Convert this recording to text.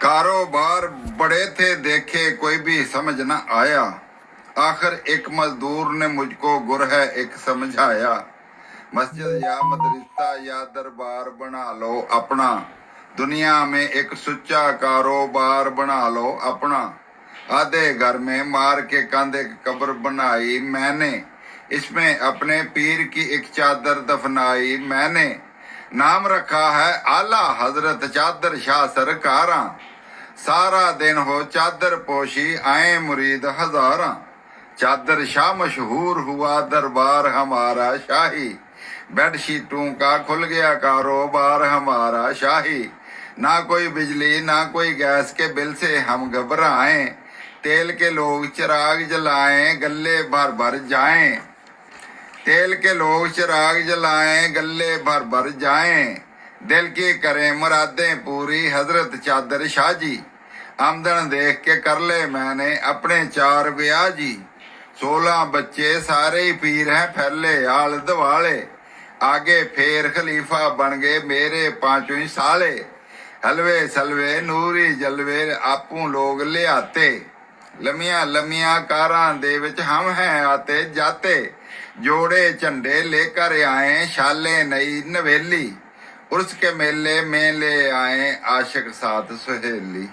कारोबार बड़े थे देखे कोई भी समझ न आया। आखिर एक मजदूर ने मुझको गुर है एक समझाया। मस्जिद या मदरसा या दरबार बना लो अपना, दुनिया में एक सुच्चा कारोबार बना लो अपना। आधे घर में मार के कंध एक कब्र बनाई मैंने, इसमें अपने पीर की एक चादर दफनाई मैंने। नाम रखा है आला हजरत चादर शाह सरकारा, सारा दिन हो चादर पोशी आए मुरीद हजारा। चादर शाह मशहूर हुआ दरबार हमारा शाही, बेडशीटों का खुल गया कारोबार हमारा शाही। ना कोई बिजली ना कोई गैस के बिल से हम घबराएं, तेल के लोग चिराग जलाएं गल्ले भर भर जाएं। तेल के लोग चिराग जलाएं गल्ले भर भर जाएं। दिल की करें मुरादें पूरी हजरत चादर शाह जी, आमदन देख के कर ले मैंने अपने 4 ब्याह जी। 16 बच्चे सारे ही पीर हैं फैले आल दवाले, आगे फेर खलीफा बन गए मेरे 5 ही साले। हलवे सलवे नूरी जलवे आपू लोग ले आते, लमिया लमिया कारां दे विच हम हैं आते जाते। जोड़े झंडे लेकर आए शाले नई नवेली, उर्स के मेले में ले आए आशिक साथ सुहेली।